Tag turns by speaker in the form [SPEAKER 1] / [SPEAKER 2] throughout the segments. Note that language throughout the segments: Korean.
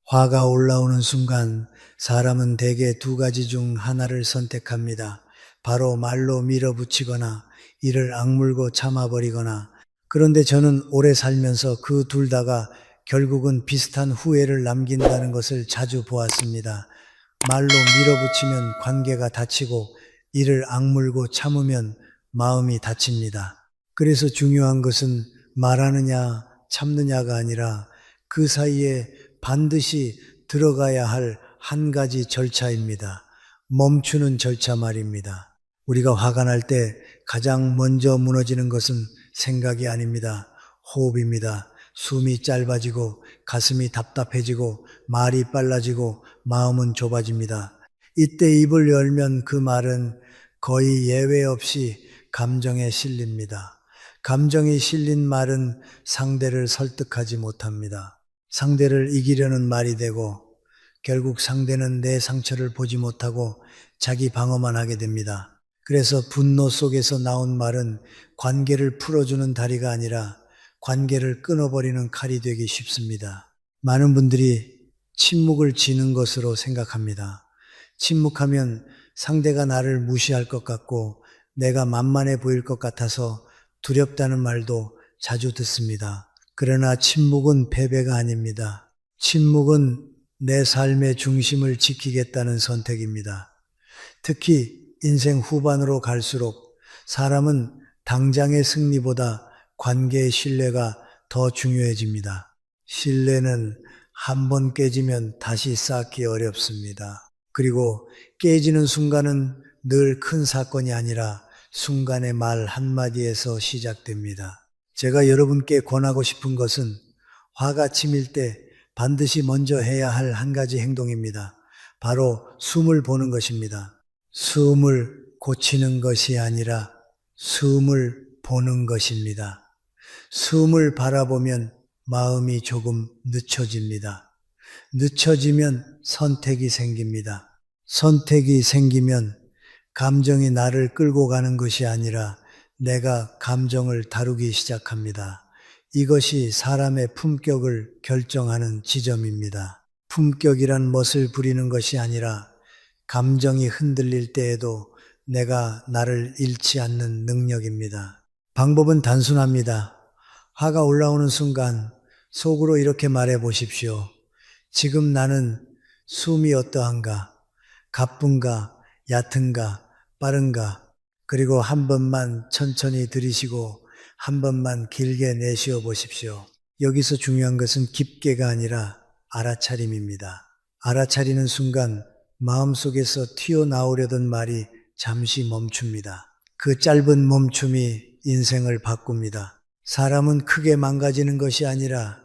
[SPEAKER 1] 화가 올라오는 순간 사람은 대개 두 가지 중 하나를 선택합니다. 바로 말로 밀어붙이거나 이를 악물고 참아버리거나. 그런데 저는 오래 살면서 그 둘 다가 결국은 비슷한 후회를 남긴다는 것을 자주 보았습니다. 말로 밀어붙이면 관계가 다치고 이를 악물고 참으면 마음이 다칩니다. 그래서 중요한 것은 말하느냐 참느냐가 아니라 그 사이에 반드시 들어가야 할 한 가지 절차입니다. 멈추는 절차 말입니다. 우리가 화가 날 때 가장 먼저 무너지는 것은 생각이 아닙니다. 호흡입니다. 숨이 짧아지고 가슴이 답답해지고 말이 빨라지고 마음은 좁아집니다. 이때 입을 열면 그 말은 거의 예외 없이 감정에 실립니다. 감정이 실린 말은 상대를 설득하지 못합니다. 상대를 이기려는 말이 되고 결국 상대는 내 상처를 보지 못하고 자기 방어만 하게 됩니다. 그래서 분노 속에서 나온 말은 관계를 풀어주는 다리가 아니라 관계를 끊어버리는 칼이 되기 쉽습니다. 많은 분들이 침묵을 지는 것으로 생각합니다. 침묵하면 상대가 나를 무시할 것 같고 내가 만만해 보일 것 같아서 두렵다는 말도 자주 듣습니다. 그러나 침묵은 패배가 아닙니다. 침묵은 내 삶의 중심을 지키겠다는 선택입니다. 특히 인생 후반으로 갈수록 사람은 당장의 승리보다 관계의 신뢰가 더 중요해집니다. 신뢰는 한 번 깨지면 다시 쌓기 어렵습니다. 그리고 깨지는 순간은 늘 큰 사건이 아니라 순간의 말 한마디에서 시작됩니다. 제가 여러분께 권하고 싶은 것은 화가 치밀 때 반드시 먼저 해야 할 한 가지 행동입니다. 바로 숨을 보는 것입니다. 숨을 고치는 것이 아니라 숨을 보는 것입니다. 숨을 바라보면 마음이 조금 늦춰집니다. 늦춰지면 선택이 생깁니다. 선택이 생기면 감정이 나를 끌고 가는 것이 아니라 내가 감정을 다루기 시작합니다. 이것이 사람의 품격을 결정하는 지점입니다. 품격이란 멋을 부리는 것이 아니라 감정이 흔들릴 때에도 내가 나를 잃지 않는 능력입니다. 방법은 단순합니다. 화가 올라오는 순간 속으로 이렇게 말해 보십시오. 지금 나는 숨이 어떠한가? 가쁜가? 얕은가? 빠른가? 그리고 한 번만 천천히 들이쉬고 한 번만 길게 내쉬어 보십시오. 여기서 중요한 것은 깊게가 아니라 알아차림입니다. 알아차리는 순간 마음속에서 튀어나오려던 말이 잠시 멈춥니다. 그 짧은 멈춤이 인생을 바꿉니다. 사람은 크게 망가지는 것이 아니라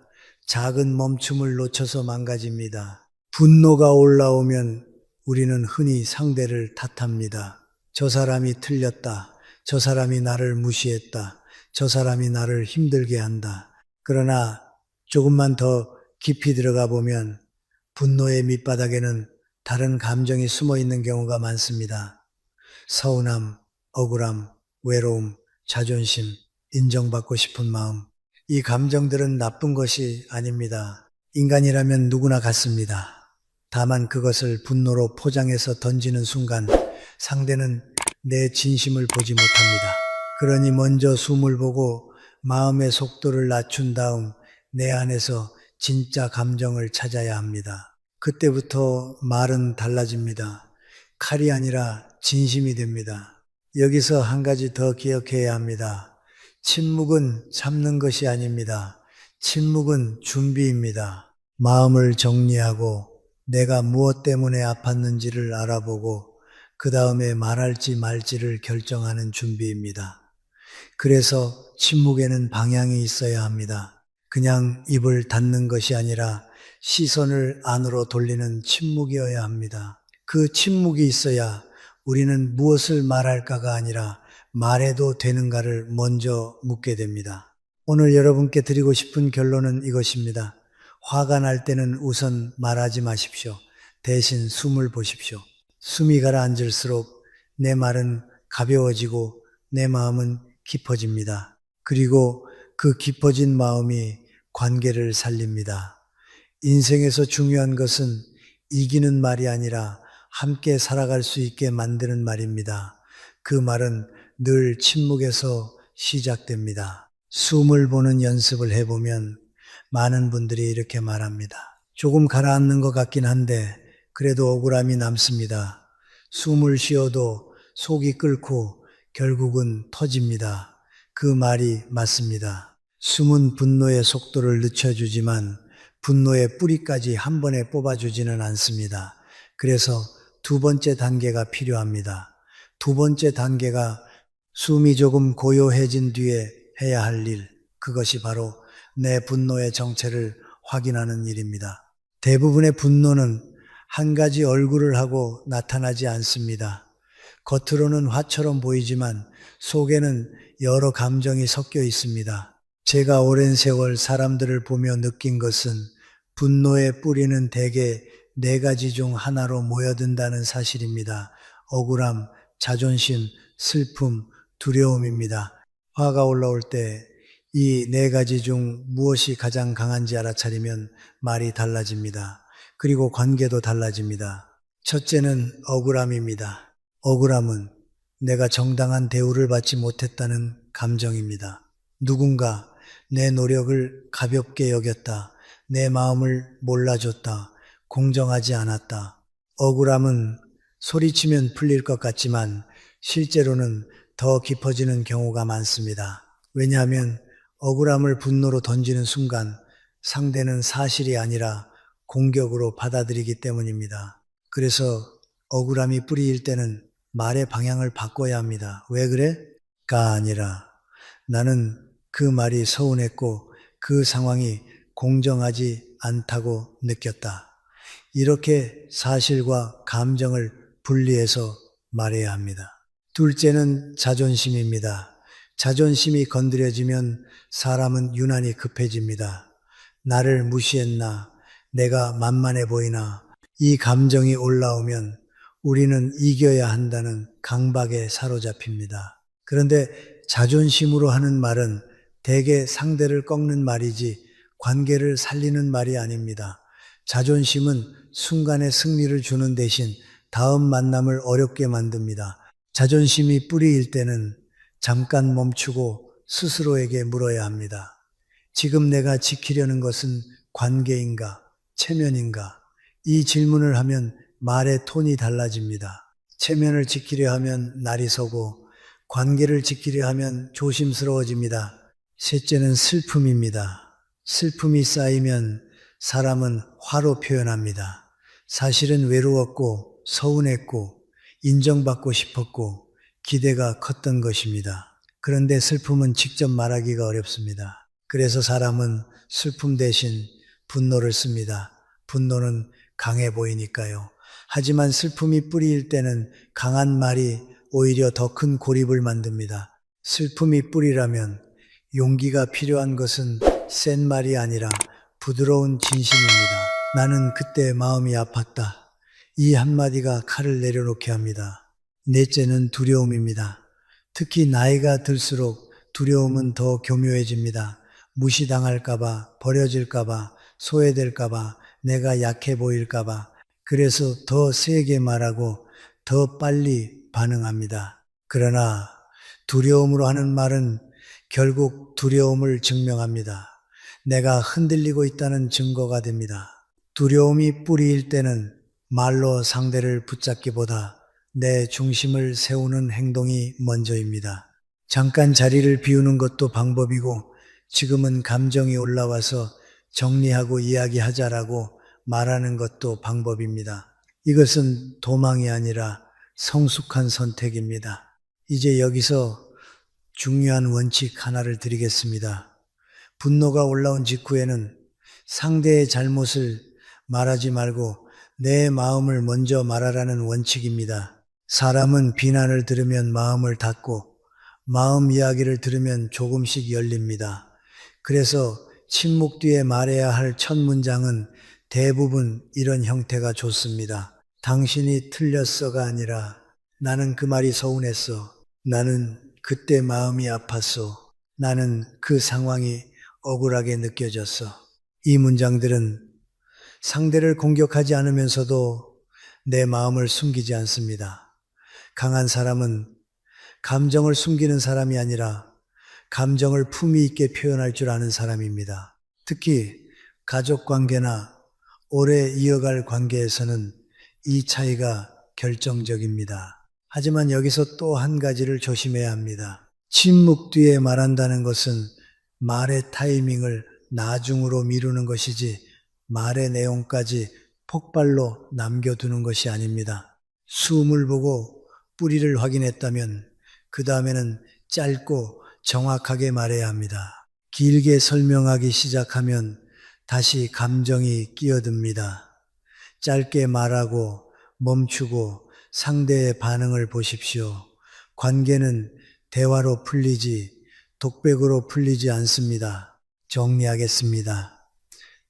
[SPEAKER 1] 작은 멈춤을 놓쳐서 망가집니다. 분노가 올라오면 우리는 흔히 상대를 탓합니다. 저 사람이 틀렸다. 저 사람이 나를 무시했다. 저 사람이 나를 힘들게 한다. 그러나 조금만 더 깊이 들어가 보면 분노의 밑바닥에는 다른 감정이 숨어 있는 경우가 많습니다. 서운함, 억울함, 외로움, 자존심, 인정받고 싶은 마음. 이 감정들은 나쁜 것이 아닙니다. 인간이라면 누구나 같습니다. 다만 그것을 분노로 포장해서 던지는 순간 상대는 내 진심을 보지 못합니다. 그러니 먼저 숨을 보고 마음의 속도를 낮춘 다음 내 안에서 진짜 감정을 찾아야 합니다. 그때부터 말은 달라집니다. 칼이 아니라 진심이 됩니다. 여기서 한 가지 더 기억해야 합니다. 침묵은 참는 것이 아닙니다. 침묵은 준비입니다. 마음을 정리하고 내가 무엇 때문에 아팠는지를 알아보고 그 다음에 말할지 말지를 결정하는 준비입니다. 그래서 침묵에는 방향이 있어야 합니다. 그냥 입을 닫는 것이 아니라 시선을 안으로 돌리는 침묵이어야 합니다. 그 침묵이 있어야 우리는 무엇을 말할까가 아니라 말해도 되는가를 먼저 묻게 됩니다. 오늘 여러분께 드리고 싶은 결론은 이것입니다. 화가 날 때는 우선 말하지 마십시오. 대신 숨을 보십시오. 숨이 가라앉을수록 내 말은 가벼워지고 내 마음은 깊어집니다. 그리고 그 깊어진 마음이 관계를 살립니다. 인생에서 중요한 것은 이기는 말이 아니라 함께 살아갈 수 있게 만드는 말입니다. 그 말은 늘 침묵에서 시작됩니다. 숨을 보는 연습을 해보면 많은 분들이 이렇게 말합니다. 조금 가라앉는 것 같긴 한데 그래도 억울함이 남습니다. 숨을 쉬어도 속이 끓고 결국은 터집니다. 그 말이 맞습니다. 숨은 분노의 속도를 늦춰주지만 분노의 뿌리까지 한 번에 뽑아주지는 않습니다. 그래서 두 번째 단계가 필요합니다. 두 번째 단계가 숨이 조금 고요해진 뒤에 해야 할 일, 그것이 바로 내 분노의 정체를 확인하는 일입니다. 대부분의 분노는 한 가지 얼굴을 하고 나타나지 않습니다. 겉으로는 화처럼 보이지만 속에는 여러 감정이 섞여 있습니다. 제가 오랜 세월 사람들을 보며 느낀 것은 분노의 뿌리는 대개 네 가지 중 하나로 모여든다는 사실입니다. 억울함, 자존심, 슬픔, 두려움입니다. 화가 올라올 때 이 네 가지 중 무엇이 가장 강한지 알아차리면 말이 달라집니다. 그리고 관계도 달라집니다. 첫째는 억울함입니다. 억울함은 내가 정당한 대우를 받지 못했다는 감정입니다. 누군가 내 노력을 가볍게 여겼다. 내 마음을 몰라줬다. 공정하지 않았다. 억울함은 소리치면 풀릴 것 같지만 실제로는 더 깊어지는 경우가 많습니다. 왜냐하면 억울함을 분노로 던지는 순간 상대는 사실이 아니라 공격으로 받아들이기 때문입니다. 그래서 억울함이 뿌리일 때는 말의 방향을 바꿔야 합니다. 왜 그래? 가 아니라 나는 그 말이 서운했고 그 상황이 공정하지 않다고 느꼈다. 이렇게 사실과 감정을 분리해서 말해야 합니다. 둘째는 자존심입니다. 자존심이 건드려지면 사람은 유난히 급해집니다. 나를 무시했나? 내가 만만해 보이나? 이 감정이 올라오면 우리는 이겨야 한다는 강박에 사로잡힙니다. 그런데 자존심으로 하는 말은 대개 상대를 꺾는 말이지 관계를 살리는 말이 아닙니다. 자존심은 순간의 승리를 주는 대신 다음 만남을 어렵게 만듭니다. 자존심이 뿌리일 때는 잠깐 멈추고 스스로에게 물어야 합니다. 지금 내가 지키려는 것은 관계인가, 체면인가? 이 질문을 하면 말의 톤이 달라집니다. 체면을 지키려 하면 날이 서고 관계를 지키려 하면 조심스러워집니다. 셋째는 슬픔입니다. 슬픔이 쌓이면 사람은 화로 표현합니다. 사실은 외로웠고 서운했고 인정받고 싶었고 기대가 컸던 것입니다. 그런데 슬픔은 직접 말하기가 어렵습니다. 그래서 사람은 슬픔 대신 분노를 씁니다. 분노는 강해 보이니까요. 하지만 슬픔이 뿌리일 때는 강한 말이 오히려 더 큰 고립을 만듭니다. 슬픔이 뿌리라면 용기가 필요한 것은 센 말이 아니라 부드러운 진심입니다. 나는 그때 마음이 아팠다. 이 한마디가 칼을 내려놓게 합니다. 넷째는 두려움입니다. 특히 나이가 들수록 두려움은 더 교묘해집니다. 무시당할까봐, 버려질까봐, 소외될까봐, 내가 약해 보일까봐. 그래서 더 세게 말하고 더 빨리 반응합니다. 그러나 두려움으로 하는 말은 결국 두려움을 증명합니다. 내가 흔들리고 있다는 증거가 됩니다. 두려움이 뿌리일 때는 말로 상대를 붙잡기보다 내 중심을 세우는 행동이 먼저입니다. 잠깐 자리를 비우는 것도 방법이고 지금은 감정이 올라와서 정리하고 이야기하자라고 말하는 것도 방법입니다. 이것은 도망이 아니라 성숙한 선택입니다. 이제 여기서 중요한 원칙 하나를 드리겠습니다. 분노가 올라온 직후에는 상대의 잘못을 말하지 말고 내 마음을 먼저 말하라는 원칙입니다. 사람은 비난을 들으면 마음을 닫고 마음 이야기를 들으면 조금씩 열립니다. 그래서 침묵 뒤에 말해야 할 첫 문장은 대부분 이런 형태가 좋습니다. 당신이 틀렸어가 아니라 나는 그 말이 서운했어. 나는 그때 마음이 아팠어. 나는 그 상황이 억울하게 느껴졌어. 이 문장들은 상대를 공격하지 않으면서도 내 마음을 숨기지 않습니다. 강한 사람은 감정을 숨기는 사람이 아니라 감정을 품위 있게 표현할 줄 아는 사람입니다. 특히 가족 관계나 오래 이어갈 관계에서는 이 차이가 결정적입니다. 하지만 여기서 또 한 가지를 조심해야 합니다. 침묵 뒤에 말한다는 것은 말의 타이밍을 나중으로 미루는 것이지 말의 내용까지 폭발로 남겨두는 것이 아닙니다. 숨을 보고 뿌리를 확인했다면 그 다음에는 짧고 정확하게 말해야 합니다. 길게 설명하기 시작하면 다시 감정이 끼어듭니다. 짧게 말하고 멈추고 상대의 반응을 보십시오. 관계는 대화로 풀리지 독백으로 풀리지 않습니다. 정리하겠습니다.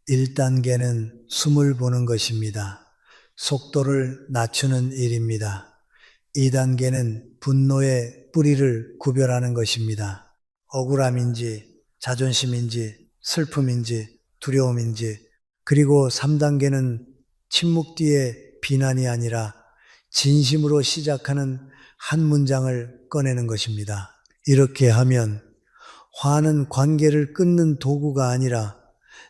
[SPEAKER 1] 1단계는 숨을 보는 것입니다. 속도를 낮추는 일입니다. 2단계는 분노의 뿌리를 구별하는 것입니다. 억울함인지 자존심인지 슬픔인지 두려움인지, 그리고 3단계는 침묵 뒤에 비난이 아니라 진심으로 시작하는 한 문장을 꺼내는 것입니다. 이렇게 하면 화는 관계를 끊는 도구가 아니라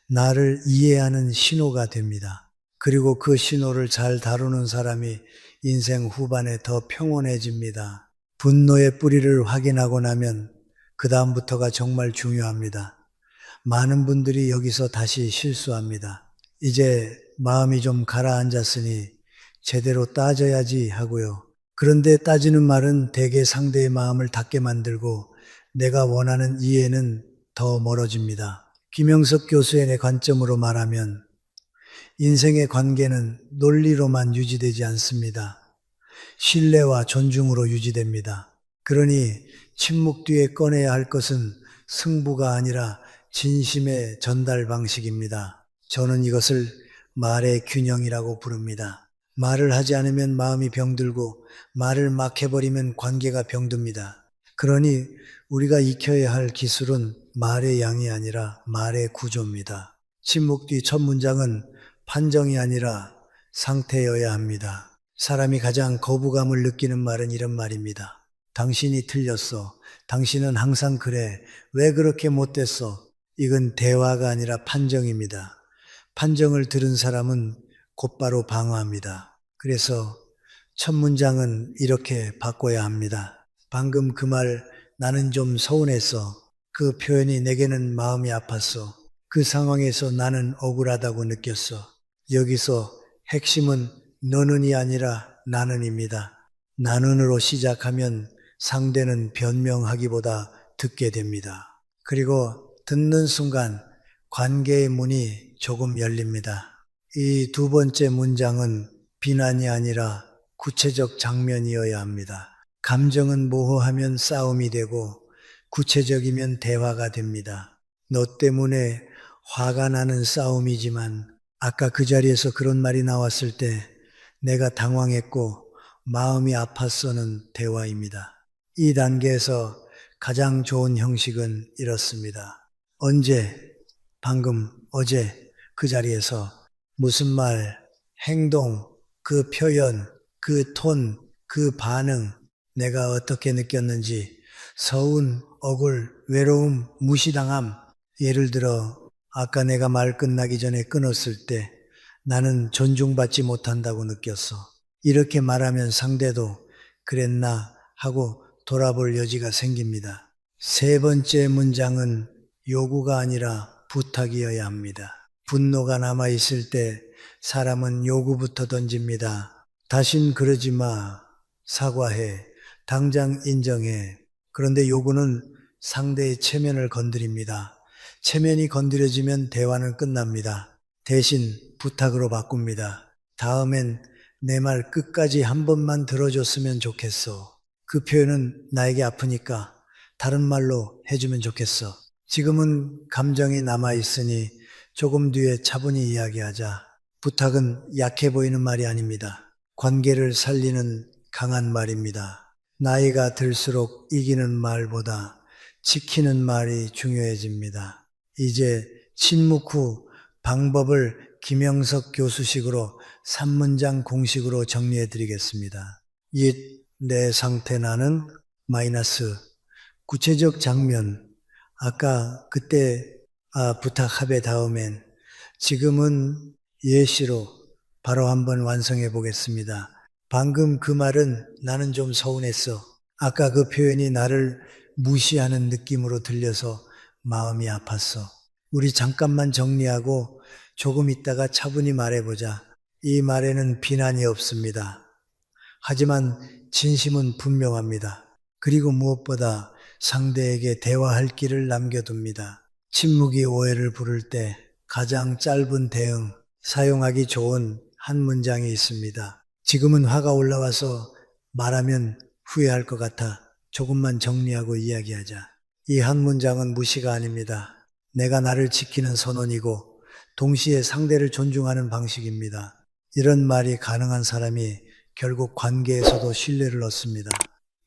[SPEAKER 1] 나를 이해하는 신호가 됩니다. 그리고 그 신호를 잘 다루는 사람이 인생 후반에 더 평온해집니다. 분노의 뿌리를 확인하고 나면 그 다음부터가 정말 중요합니다. 많은 분들이 여기서 다시 실수합니다. 이제 마음이 좀 가라앉았으니 제대로 따져야지 하고요. 그런데 따지는 말은 대개 상대의 마음을 닫게 만들고 내가 원하는 이해는 더 멀어집니다. 김영석 교수의 관점으로 말하면 인생의 관계는 논리로만 유지되지 않습니다. 신뢰와 존중으로 유지됩니다. 그러니 침묵 뒤에 꺼내야 할 것은 승부가 아니라 진심의 전달 방식입니다. 저는 이것을 말의 균형이라고 부릅니다. 말을 하지 않으면 마음이 병들고 말을 막 해버리면 관계가 병듭니다. 그러니 우리가 익혀야 할 기술은 말의 양이 아니라 말의 구조입니다. 침묵 뒤 첫 문장은 판정이 아니라 상태여야 합니다. 사람이 가장 거부감을 느끼는 말은 이런 말입니다. 당신이 틀렸어. 당신은 항상 그래. 왜 그렇게 못됐어? 이건 대화가 아니라 판정입니다. 판정을 들은 사람은 곧바로 방어합니다. 그래서 첫 문장은 이렇게 바꿔야 합니다. 방금 그 말 나는 좀 서운했어. 그 표현이 내게는 마음이 아팠어. 그 상황에서 나는 억울하다고 느꼈어. 여기서 핵심은 너는이 아니라 나는입니다. 나는으로 시작하면 상대는 변명하기보다 듣게 됩니다. 그리고 듣는 순간 관계의 문이 조금 열립니다. 이 두 번째 문장은 비난이 아니라 구체적 장면이어야 합니다. 감정은 모호하면 싸움이 되고 구체적이면 대화가 됩니다. 너 때문에 화가 나는 싸움이지만 아까 그 자리에서 그런 말이 나왔을 때 내가 당황했고 마음이 아팠어는 대화입니다. 이 단계에서 가장 좋은 형식은 이렇습니다. 언제, 방금, 어제 그 자리에서 무슨 말, 행동, 그 표현, 그 톤, 그 반응, 내가 어떻게 느꼈는지, 서운, 억울, 외로움, 무시당함, 예를 들어 아까 내가 말 끝나기 전에 끊었을 때 나는 존중받지 못한다고 느꼈어. 이렇게 말하면 상대도 그랬나 하고 돌아볼 여지가 생깁니다. 세 번째 문장은 요구가 아니라 부탁이어야 합니다. 분노가 남아있을 때 사람은 요구부터 던집니다. 다신 그러지 마. 사과해. 당장 인정해. 그런데 요구는 상대의 체면을 건드립니다. 체면이 건드려지면 대화는 끝납니다. 대신 부탁으로 바꿉니다. 다음엔 내 말 끝까지 한 번만 들어줬으면 좋겠어. 그 표현은 나에게 아프니까 다른 말로 해주면 좋겠어. 지금은 감정이 남아있으니 조금 뒤에 차분히 이야기하자. 부탁은 약해 보이는 말이 아닙니다. 관계를 살리는 강한 말입니다. 나이가 들수록 이기는 말보다 지키는 말이 중요해집니다. 이제 침묵 후 방법을 김영석 교수식으로 3문장 공식으로 정리해 드리겠습니다. 내 상태 나는 마이너스 구체적 장면 아까 그때 부탁합의 다음엔 지금은 예시로 바로 한번 완성해 보겠습니다. 방금 그 말은 나는 좀 서운했어. 아까 그 표현이 나를 무시하는 느낌으로 들려서 마음이 아팠어. 우리 잠깐만 정리하고 조금 있다가 차분히 말해보자. 이 말에는 비난이 없습니다. 하지만 진심은 분명합니다. 그리고 무엇보다 상대에게 대화할 길을 남겨둡니다. 침묵이 오해를 부를 때 가장 짧은 대응, 사용하기 좋은 한 문장이 있습니다. 지금은 화가 올라와서 말하면 후회할 것 같아. 조금만 정리하고 이야기하자. 이 한 문장은 무시가 아닙니다. 내가 나를 지키는 선언이고 동시에 상대를 존중하는 방식입니다. 이런 말이 가능한 사람이 결국 관계에서도 신뢰를 얻습니다.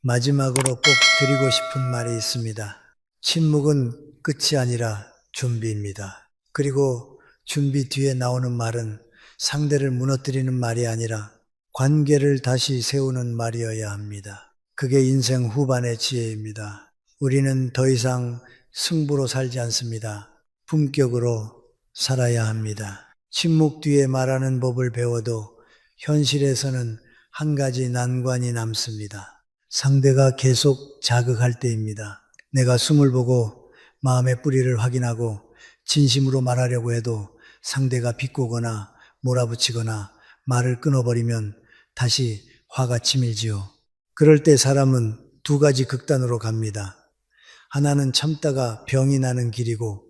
[SPEAKER 1] 마지막으로 꼭 드리고 싶은 말이 있습니다. 침묵은 끝이 아니라 준비입니다. 그리고 준비 뒤에 나오는 말은 상대를 무너뜨리는 말이 아니라 관계를 다시 세우는 말이어야 합니다. 그게 인생 후반의 지혜입니다. 우리는 더 이상 승부로 살지 않습니다. 품격으로 살아야 합니다. 침묵 뒤에 말하는 법을 배워도 현실에서는 한 가지 난관이 남습니다. 상대가 계속 자극할 때입니다. 내가 숨을 보고 마음의 뿌리를 확인하고 진심으로 말하려고 해도 상대가 비꼬거나 몰아붙이거나 말을 끊어버리면 다시 화가 치밀지요. 그럴 때 사람은 두 가지 극단으로 갑니다. 하나는 참다가 병이 나는 길이고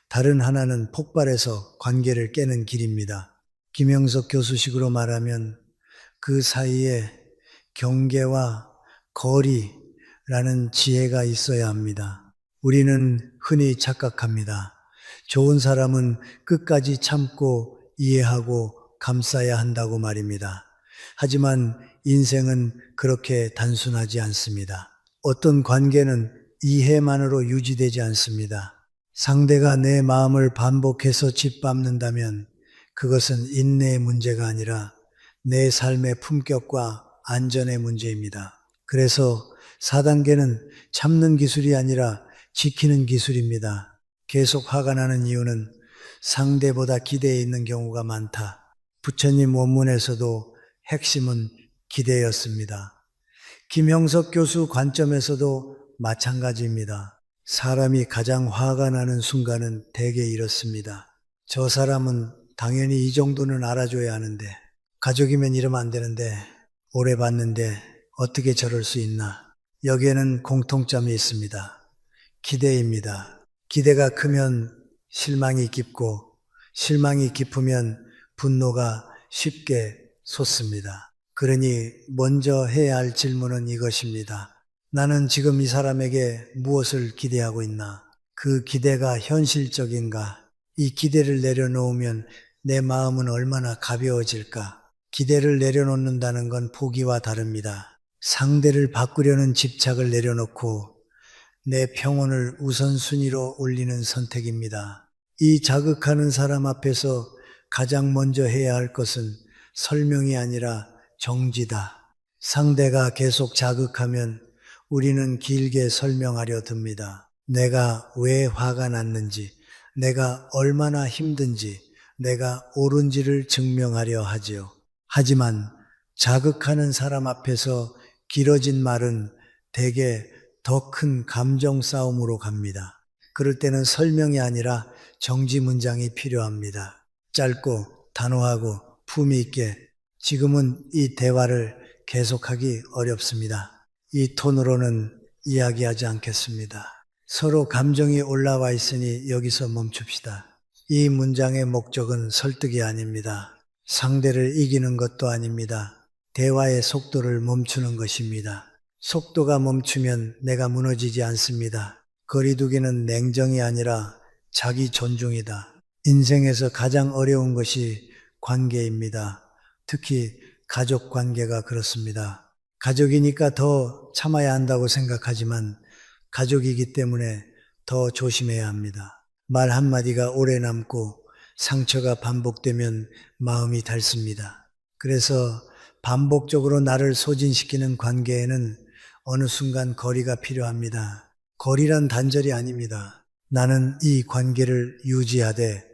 [SPEAKER 1] 다른 하나는 폭발해서 관계를 깨는 길입니다. 김영석 교수식으로 말하면 그 사이에 경계와 거리라는 지혜가 있어야 합니다. 우리는 흔히 착각합니다. 좋은 사람은 끝까지 참고 이해하고 감싸야 한다고 말입니다. 하지만 인생은 그렇게 단순하지 않습니다. 어떤 관계는 이해만으로 유지되지 않습니다. 상대가 내 마음을 반복해서 짓밟는다면 그것은 인내의 문제가 아니라 내 삶의 품격과 안전의 문제입니다. 그래서 4단계는 참는 기술이 아니라 지키는 기술입니다. 계속 화가 나는 이유는 상대보다 기대에 있는 경우가 많다. 부처님 원문에서도 핵심은 기대였습니다. 김형석 교수 관점에서도 마찬가지입니다. 사람이 가장 화가 나는 순간은 대개 이렇습니다. 저 사람은 당연히 이 정도는 알아줘야 하는데, 가족이면 이러면 안 되는데, 오래 봤는데 어떻게 저럴 수 있나. 여기에는 공통점이 있습니다. 기대입니다. 기대가 크면 실망이 깊고, 실망이 깊으면 분노가 쉽게 솟습니다. 그러니 먼저 해야 할 질문은 이것입니다. 나는 지금 이 사람에게 무엇을 기대하고 있나? 그 기대가 현실적인가? 이 기대를 내려놓으면 내 마음은 얼마나 가벼워질까? 기대를 내려놓는다는 건 포기와 다릅니다. 상대를 바꾸려는 집착을 내려놓고 내 평온을 우선순위로 올리는 선택입니다. 이 자극하는 사람 앞에서 가장 먼저 해야 할 것은 설명이 아니라 정지다. 상대가 계속 자극하면 우리는 길게 설명하려 듭니다. 내가 왜 화가 났는지, 내가 얼마나 힘든지, 내가 옳은지를 증명하려 하지요. 하지만 자극하는 사람 앞에서 길어진 말은 대개 더 큰 감정 싸움으로 갑니다. 그럴 때는 설명이 아니라 정지 문장이 필요합니다. 짧고 단호하고 품위 있게. 지금은 이 대화를 계속하기 어렵습니다. 이 톤으로는 이야기하지 않겠습니다. 서로 감정이 올라와 있으니 여기서 멈춥시다. 이 문장의 목적은 설득이 아닙니다. 상대를 이기는 것도 아닙니다. 대화의 속도를 멈추는 것입니다. 속도가 멈추면 내가 무너지지 않습니다. 거리두기는 냉정이 아니라 자기 존중이다. 인생에서 가장 어려운 것이 관계입니다. 특히 가족 관계가 그렇습니다. 가족이니까 더 참아야 한다고 생각하지만 가족이기 때문에 더 조심해야 합니다. 말 한마디가 오래 남고 상처가 반복되면 마음이 닳습니다. 그래서 반복적으로 나를 소진시키는 관계에는 어느 순간 거리가 필요합니다. 거리란 단절이 아닙니다. 나는 이 관계를 유지하되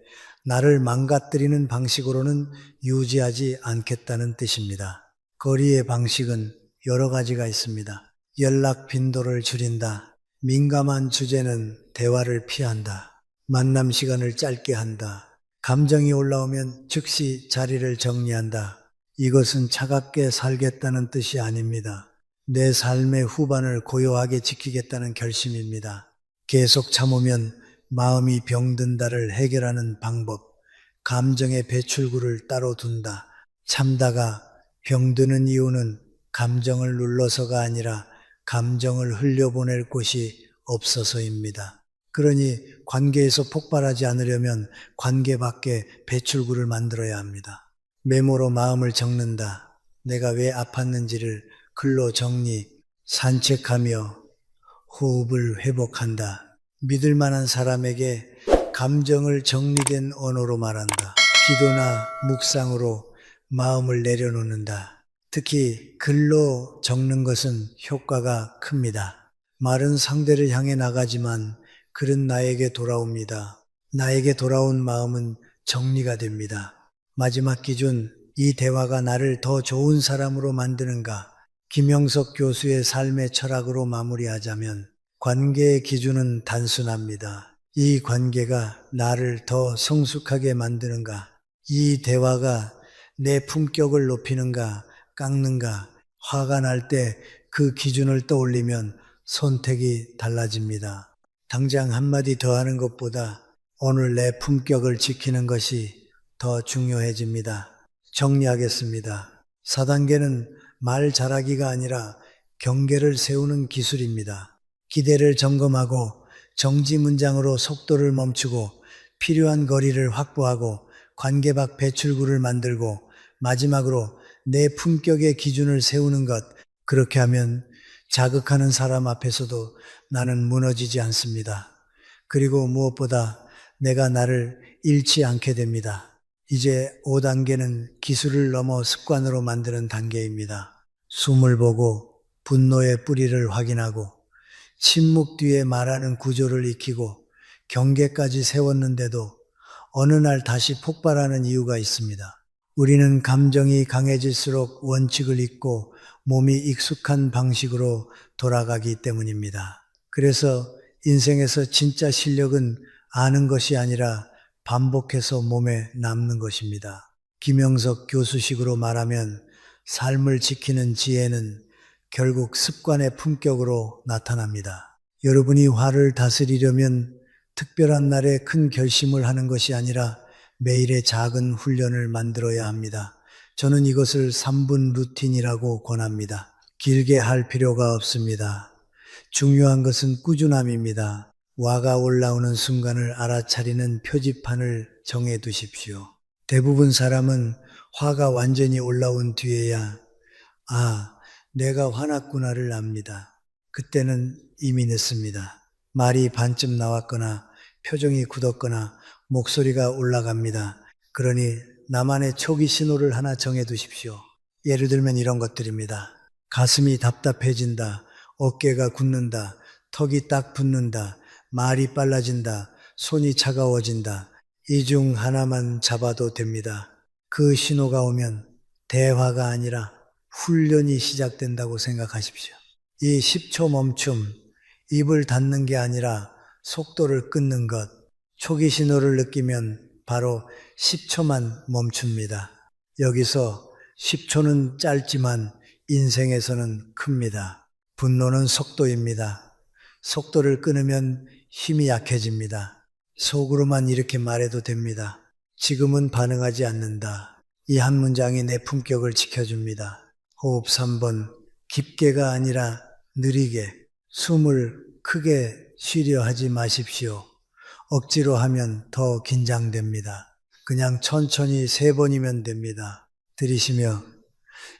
[SPEAKER 1] 나를 망가뜨리는 방식으로는 유지하지 않겠다는 뜻입니다. 거리의 방식은 여러 가지가 있습니다. 연락 빈도를 줄인다. 민감한 주제는 대화를 피한다. 만남 시간을 짧게 한다. 감정이 올라오면 즉시 자리를 정리한다. 이것은 차갑게 살겠다는 뜻이 아닙니다. 내 삶의 후반을 고요하게 지키겠다는 결심입니다. 계속 참으면 마음이 병든다를 해결하는 방법, 감정의 배출구를 따로 둔다. 참다가 병드는 이유는 감정을 눌러서가 아니라 감정을 흘려보낼 곳이 없어서입니다. 그러니 관계에서 폭발하지 않으려면 관계 밖에 배출구를 만들어야 합니다. 메모로 마음을 적는다. 내가 왜 아팠는지를 글로 정리, 산책하며 호흡을 회복한다. 믿을 만한 사람에게 감정을 정리된 언어로 말한다. 기도나 묵상으로 마음을 내려놓는다. 특히 글로 적는 것은 효과가 큽니다. 말은 상대를 향해 나가지만 글은 나에게 돌아옵니다. 나에게 돌아온 마음은 정리가 됩니다. 마지막 기준, 이 대화가 나를 더 좋은 사람으로 만드는가? 김영석 교수의 삶의 철학으로 마무리하자면 관계의 기준은 단순합니다. 이 관계가 나를 더 성숙하게 만드는가? 이 대화가 내 품격을 높이는가, 깎는가? 화가 날 때 그 기준을 떠올리면 선택이 달라집니다. 당장 한마디 더 하는 것보다 오늘 내 품격을 지키는 것이 더 중요해집니다. 정리하겠습니다. 4단계는 말 잘하기가 아니라 경계를 세우는 기술입니다. 기대를 점검하고 정지 문장으로 속도를 멈추고 필요한 거리를 확보하고 관계 밖 배출구를 만들고 마지막으로 내 품격의 기준을 세우는 것. 그렇게 하면 자극하는 사람 앞에서도 나는 무너지지 않습니다. 그리고 무엇보다 내가 나를 잃지 않게 됩니다. 이제 5단계는 기술을 넘어 습관으로 만드는 단계입니다. 숨을 보고 분노의 뿌리를 확인하고 침묵 뒤에 말하는 구조를 익히고 경계까지 세웠는데도 어느 날 다시 폭발하는 이유가 있습니다. 우리는 감정이 강해질수록 원칙을 잊고 몸이 익숙한 방식으로 돌아가기 때문입니다. 그래서 인생에서 진짜 실력은 아는 것이 아니라 반복해서 몸에 남는 것입니다. 김영석 교수식으로 말하면 삶을 지키는 지혜는 결국 습관의 품격으로 나타납니다. 여러분이 화를 다스리려면 특별한 날에 큰 결심을 하는 것이 아니라 매일의 작은 훈련을 만들어야 합니다. 저는 이것을 3분 루틴이라고 권합니다. 길게 할 필요가 없습니다. 중요한 것은 꾸준함입니다. 화가 올라오는 순간을 알아차리는 표지판을 정해 두십시오. 대부분 사람은 화가 완전히 올라온 뒤에야 내가 화났구나를 압니다. 그때는 이미 늦습니다. 말이 반쯤 나왔거나 표정이 굳었거나 목소리가 올라갑니다. 그러니 나만의 초기 신호를 하나 정해 두십시오. 예를 들면 이런 것들입니다. 가슴이 답답해진다. 어깨가 굳는다. 턱이 딱 붙는다. 말이 빨라진다. 손이 차가워진다. 이 중 하나만 잡아도 됩니다. 그 신호가 오면 대화가 아니라 훈련이 시작된다고 생각하십시오. 이 10초 멈춤, 입을 닫는 게 아니라 속도를 끊는 것, 초기 신호를 느끼면 바로 10초만 멈춥니다. 여기서 10초는 짧지만 인생에서는 큽니다. 분노는 속도입니다. 속도를 끊으면 힘이 약해집니다. 속으로만 이렇게 말해도 됩니다. 지금은 반응하지 않는다. 이 한 문장이 내 품격을 지켜줍니다. 호흡 3번, 깊게가 아니라 느리게, 숨을 크게 쉬려 하지 마십시오. 억지로 하면 더 긴장됩니다. 그냥 천천히 3번이면 됩니다. 들이쉬며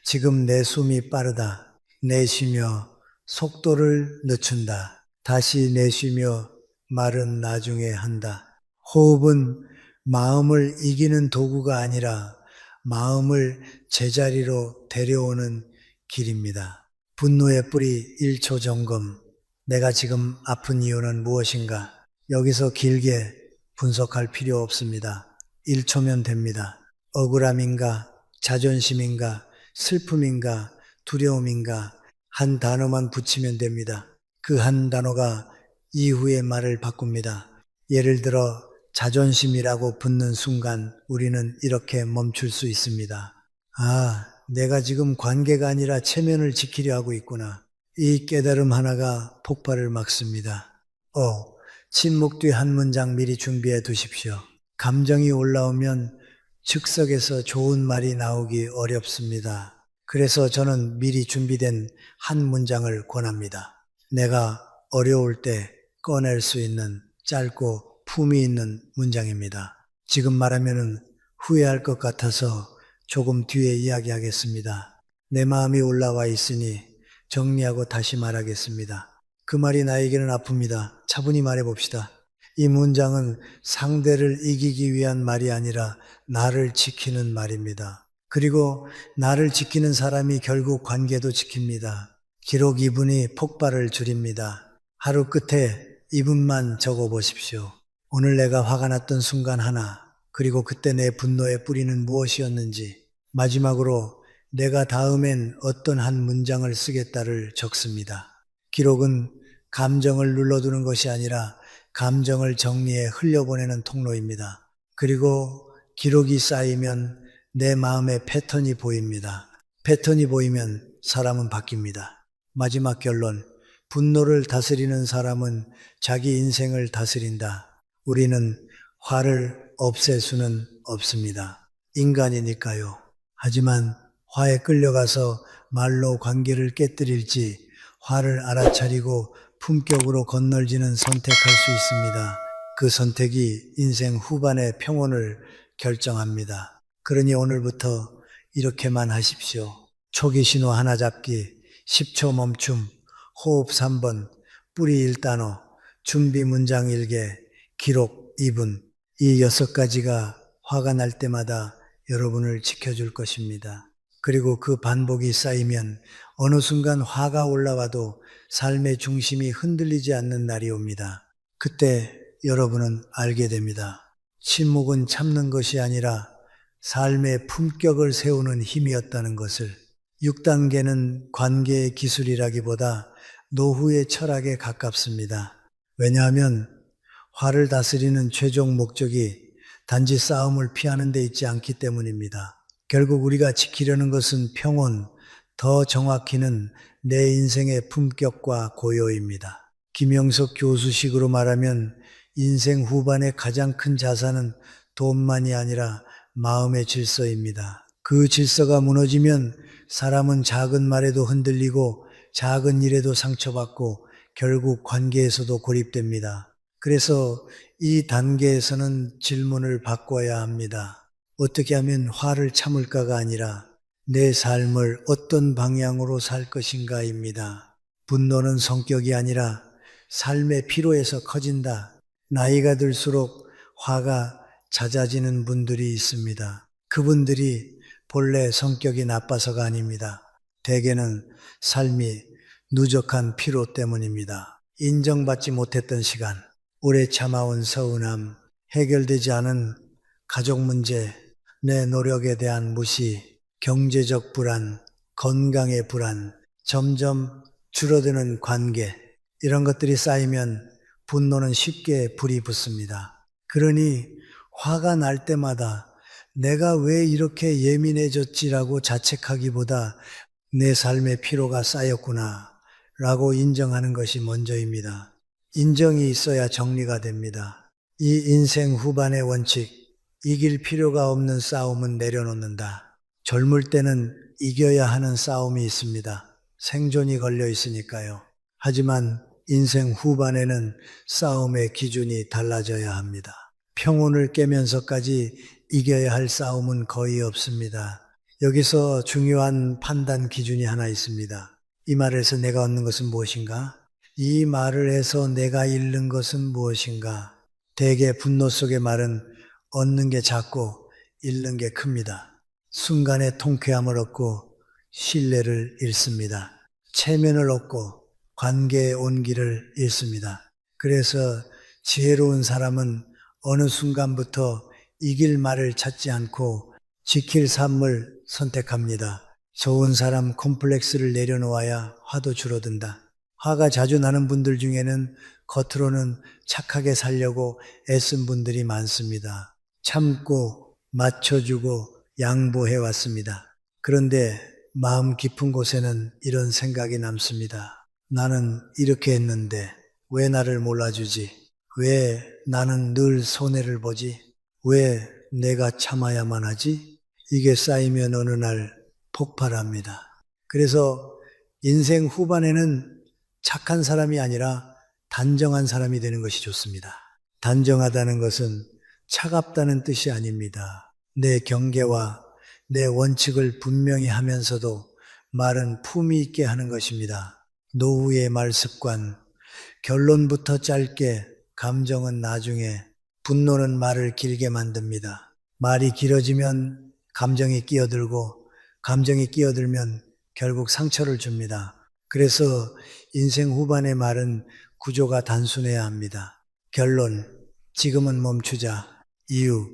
[SPEAKER 1] 지금 내 숨이 빠르다. 내쉬며 속도를 늦춘다. 다시 내쉬며 말은 나중에 한다. 호흡은 마음을 이기는 도구가 아니라 마음을 제자리로 데려오는 길입니다. 분노의 뿌리 1초 점검. 내가 지금 아픈 이유는 무엇인가? 여기서 길게 분석할 필요 없습니다. 1초면 됩니다. 억울함인가? 자존심인가? 슬픔인가? 두려움인가? 한 단어만 붙이면 됩니다. 그 한 단어가 이후의 말을 바꿉니다. 예를 들어 자존심이라고 붙는 순간 우리는 이렇게 멈출 수 있습니다. 아, 내가 지금 관계가 아니라 체면을 지키려 하고 있구나. 이 깨달음 하나가 폭발을 막습니다. 침묵 뒤 한 문장 미리 준비해 두십시오. 감정이 올라오면 즉석에서 좋은 말이 나오기 어렵습니다. 그래서 저는 미리 준비된 한 문장을 권합니다. 내가 어려울 때 꺼낼 수 있는 짧고 품이 있는 문장입니다. 지금 말하면 후회할 것 같아서 조금 뒤에 이야기하겠습니다. 내 마음이 올라와 있으니 정리하고 다시 말하겠습니다. 그 말이 나에게는 아픕니다. 차분히 말해봅시다. 이 문장은 상대를 이기기 위한 말이 아니라 나를 지키는 말입니다. 그리고 나를 지키는 사람이 결국 관계도 지킵니다. 기록 2분이 폭발을 줄입니다. 하루 끝에 2분만 적어보십시오. 오늘 내가 화가 났던 순간 하나, 그리고 그때 내 분노의 뿌리는 무엇이었는지, 마지막으로 내가 다음엔 어떤 한 문장을 쓰겠다를 적습니다. 기록은 감정을 눌러두는 것이 아니라 감정을 정리해 흘려보내는 통로입니다. 그리고 기록이 쌓이면 내 마음의 패턴이 보입니다. 패턴이 보이면 사람은 바뀝니다. 마지막 결론, 분노를 다스리는 사람은 자기 인생을 다스린다. 우리는 화를 없앨 수는 없습니다. 인간이니까요. 하지만 화에 끌려가서 말로 관계를 깨뜨릴지 화를 알아차리고 품격으로 건널지는 선택할 수 있습니다. 그 선택이 인생 후반의 평온을 결정합니다. 그러니 오늘부터 이렇게만 하십시오. 초기 신호 하나 잡기, 10초 멈춤, 호흡 3번, 뿌리 1단어, 준비 문장 1개, 기록 2분. 이 6가지가 화가 날 때마다 여러분을 지켜줄 것입니다. 그리고 그 반복이 쌓이면 어느 순간 화가 올라와도 삶의 중심이 흔들리지 않는 날이 옵니다. 그때 여러분은 알게 됩니다. 침묵은 참는 것이 아니라 삶의 품격을 세우는 힘이었다는 것을. 6단계는 관계의 기술이라기보다 노후의 철학에 가깝습니다. 왜냐하면 화를 다스리는 최종 목적이 단지 싸움을 피하는 데 있지 않기 때문입니다. 결국 우리가 지키려는 것은 평온, 더 정확히는 내 인생의 품격과 고요입니다. 김영석 교수식으로 말하면 인생 후반의 가장 큰 자산은 돈만이 아니라 마음의 질서입니다. 그 질서가 무너지면 사람은 작은 말에도 흔들리고 작은 일에도 상처받고 결국 관계에서도 고립됩니다. 그래서 이 단계에서는 질문을 바꿔야 합니다. 어떻게 하면 화를 참을까가 아니라 내 삶을 어떤 방향으로 살 것인가입니다. 분노는 성격이 아니라 삶의 피로에서 커진다. 나이가 들수록 화가 잦아지는 분들이 있습니다. 그분들이 본래 성격이 나빠서가 아닙니다. 대개는 삶이 누적한 피로 때문입니다. 인정받지 못했던 시간, 오래 참아온 서운함, 해결되지 않은 가족 문제, 내 노력에 대한 무시, 경제적 불안, 건강의 불안, 점점 줄어드는 관계, 이런 것들이 쌓이면 분노는 쉽게 불이 붙습니다. 그러니 화가 날 때마다 내가 왜 이렇게 예민해졌지라고 자책하기보다 내 삶의 피로가 쌓였구나 라고 인정하는 것이 먼저입니다. 인정이 있어야 정리가 됩니다. 이 인생 후반의 원칙, 이길 필요가 없는 싸움은 내려놓는다. 젊을 때는 이겨야 하는 싸움이 있습니다. 생존이 걸려 있으니까요. 하지만 인생 후반에는 싸움의 기준이 달라져야 합니다. 평온을 깨면서까지 이겨야 할 싸움은 거의 없습니다. 여기서 중요한 판단 기준이 하나 있습니다. 이 말을 해서 내가 얻는 것은 무엇인가? 이 말을 해서 내가 잃는 것은 무엇인가? 대개 분노 속의 말은 얻는 게 작고 잃는 게 큽니다. 순간의 통쾌함을 얻고 신뢰를 잃습니다. 체면을 얻고 관계의 온기를 잃습니다. 그래서 지혜로운 사람은 어느 순간부터 이길 말을 찾지 않고 지킬 삶을 선택합니다. 좋은 사람 콤플렉스를 내려놓아야 화도 줄어든다. 화가 자주 나는 분들 중에는 겉으로는 착하게 살려고 애쓴 분들이 많습니다. 참고 맞춰주고 양보해 왔습니다. 그런데 마음 깊은 곳에는 이런 생각이 남습니다. 나는 이렇게 했는데 왜 나를 몰라주지? 왜 나는 늘 손해를 보지? 왜 내가 참아야만 하지? 이게 쌓이면 어느 날 폭발합니다. 그래서 인생 후반에는 착한 사람이 아니라 단정한 사람이 되는 것이 좋습니다. 단정하다는 것은 차갑다는 뜻이 아닙니다. 내 경계와 내 원칙을 분명히 하면서도 말은 품위 있게 하는 것입니다. 노후의 말 습관, 결론부터 짧게, 감정은 나중에, 분노는 말을 길게 만듭니다. 말이 길어지면 감정이 끼어들고, 감정이 끼어들면 결국 상처를 줍니다. 그래서 인생 후반의 말은 구조가 단순해야 합니다. 결론, 지금은 멈추자. 이유,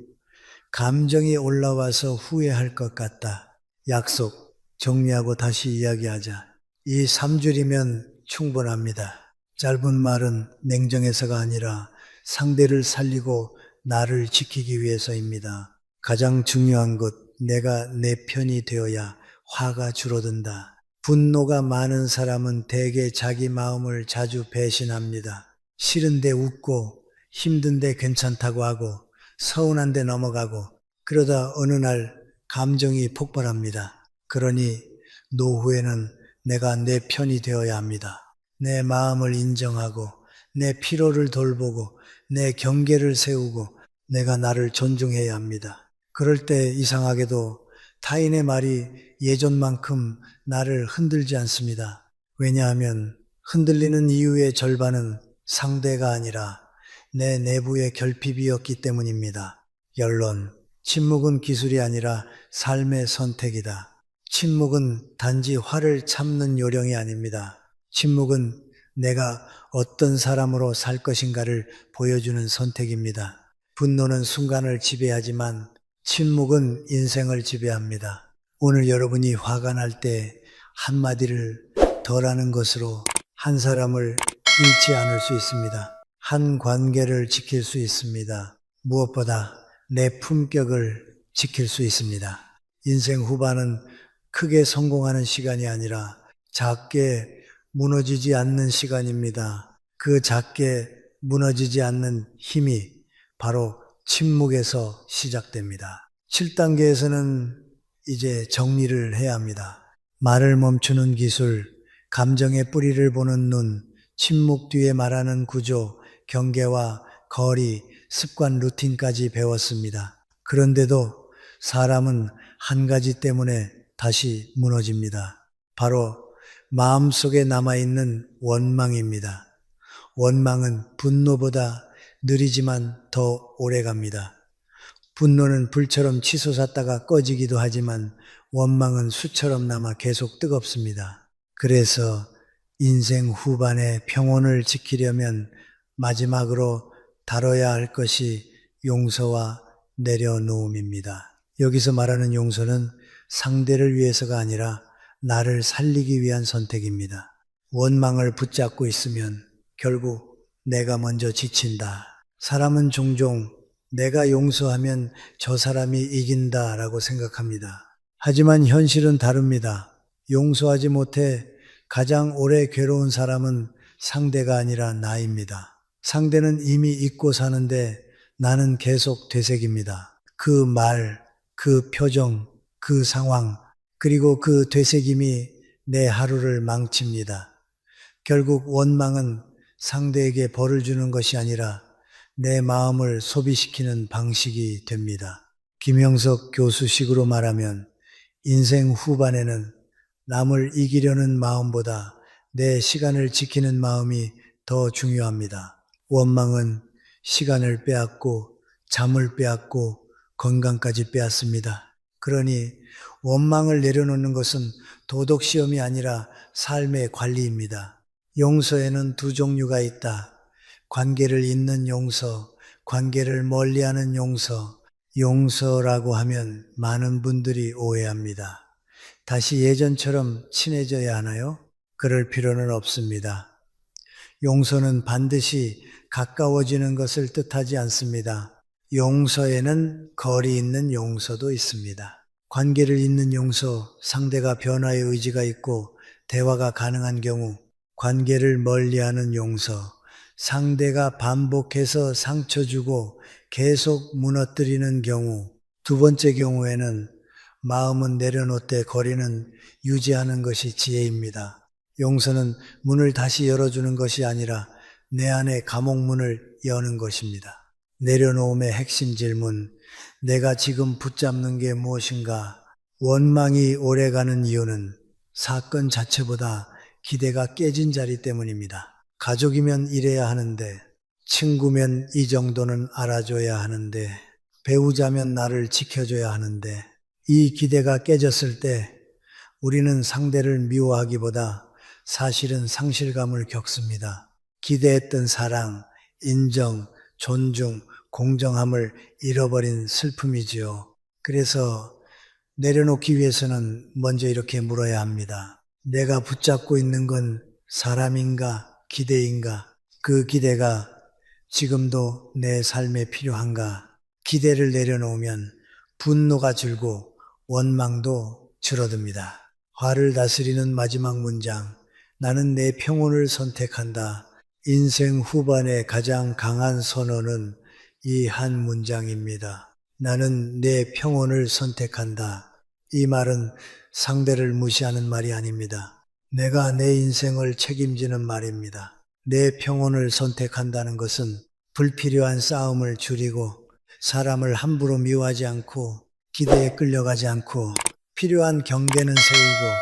[SPEAKER 1] 감정이 올라와서 후회할 것 같다. 약속, 정리하고 다시 이야기하자. 이 3줄이면 충분합니다. 짧은 말은 냉정해서가 아니라 상대를 살리고 나를 지키기 위해서입니다. 가장 중요한 것, 내가 내 편이 되어야 화가 줄어든다. 분노가 많은 사람은 대개 자기 마음을 자주 배신합니다. 싫은데 웃고 힘든데 괜찮다고 하고 서운한데 넘어가고 그러다 어느 날 감정이 폭발합니다. 그러니 노후에는 내가 내 편이 되어야 합니다. 내 마음을 인정하고 내 피로를 돌보고 내 경계를 세우고 내가 나를 존중해야 합니다. 그럴 때 이상하게도 타인의 말이 예전만큼 나를 흔들지 않습니다. 왜냐하면 흔들리는 이유의 절반은 상대가 아니라 내 내부의 결핍이었기 때문입니다. 결론, 침묵은 기술이 아니라 삶의 선택이다. 침묵은 단지 화를 참는 요령이 아닙니다. 침묵은 내가 어떤 사람으로 살 것인가를 보여주는 선택입니다. 분노는 순간을 지배하지만 침묵은 인생을 지배합니다. 오늘 여러분이 화가 날 때 한마디를 덜하는 것으로 한 사람을 잃지 않을 수 있습니다. 한 관계를 지킬 수 있습니다. 무엇보다 내 품격을 지킬 수 있습니다. 인생 후반은 크게 성공하는 시간이 아니라 작게 무너지지 않는 시간입니다. 그 작게 무너지지 않는 힘이 바로 침묵에서 시작됩니다. 7단계에서는 이제 정리를 해야 합니다. 말을 멈추는 기술, 감정의 뿌리를 보는 눈, 침묵 뒤에 말하는 구조, 경계와 거리, 습관, 루틴까지 배웠습니다. 그런데도 사람은 한 가지 때문에 다시 무너집니다. 바로 마음속에 남아있는 원망입니다. 원망은 분노보다 느리지만 더 오래 갑니다. 분노는 불처럼 치솟았다가 꺼지기도 하지만 원망은 수처럼 남아 계속 뜨겁습니다. 그래서 인생 후반의 평온을 지키려면 마지막으로 다뤄야 할 것이 용서와 내려놓음입니다. 여기서 말하는 용서는 상대를 위해서가 아니라 나를 살리기 위한 선택입니다. 원망을 붙잡고 있으면 결국 내가 먼저 지친다. 사람은 종종 내가 용서하면 저 사람이 이긴다라고 생각합니다. 하지만 현실은 다릅니다. 용서하지 못해 가장 오래 괴로운 사람은 상대가 아니라 나입니다. 상대는 이미 잊고 사는데 나는 계속 되새깁니다. 그 말, 그 표정, 그 상황, 그리고 그 되새김이 내 하루를 망칩니다. 결국 원망은 상대에게 벌을 주는 것이 아니라 내 마음을 소비시키는 방식이 됩니다. 김영석 교수식으로 말하면 인생 후반에는 남을 이기려는 마음보다 내 시간을 지키는 마음이 더 중요합니다. 원망은 시간을 빼앗고 잠을 빼앗고 건강까지 빼앗습니다. 그러니 원망을 내려놓는 것은 도덕 시험이 아니라 삶의 관리입니다. 용서에는 두 종류가 있다. 관계를 잇는 용서, 관계를 멀리하는 용서. 용서라고 하면 많은 분들이 오해합니다. 다시 예전처럼 친해져야 하나요? 그럴 필요는 없습니다. 용서는 반드시 가까워지는 것을 뜻하지 않습니다. 용서에는 거리 있는 용서도 있습니다. 관계를 잇는 용서, 상대가 변화의 의지가 있고 대화가 가능한 경우, 관계를 멀리하는 용서, 상대가 반복해서 상처 주고 계속 무너뜨리는 경우, 두 번째 경우에는 마음은 내려놓되 거리는 유지하는 것이 지혜입니다. 용서는 문을 다시 열어주는 것이 아니라 내 안의 감옥문을 여는 것입니다. 내려놓음의 핵심 질문, 내가 지금 붙잡는 게 무엇인가? 원망이 오래가는 이유는 사건 자체보다 기대가 깨진 자리 때문입니다. 가족이면 이래야 하는데, 친구면 이 정도는 알아줘야 하는데, 배우자면 나를 지켜줘야 하는데, 이 기대가 깨졌을 때 우리는 상대를 미워하기보다 사실은 상실감을 겪습니다. 기대했던 사랑, 인정, 존중, 공정함을 잃어버린 슬픔이지요. 그래서 내려놓기 위해서는 먼저 이렇게 물어야 합니다. 내가 붙잡고 있는 건 사람인가, 기대인가? 그 기대가 지금도 내 삶에 필요한가? 기대를 내려놓으면 분노가 줄고 원망도 줄어듭니다. 화를 다스리는 마지막 문장. 나는 내 평온을 선택한다. 인생 후반의 가장 강한 선언은 이 한 문장입니다. 나는 내 평온을 선택한다. 이 말은 상대를 무시하는 말이 아닙니다. 내가 내 인생을 책임지는 말입니다. 내 평온을 선택한다는 것은 불필요한 싸움을 줄이고 사람을 함부로 미워하지 않고 기대에 끌려가지 않고 필요한 경계는 세우고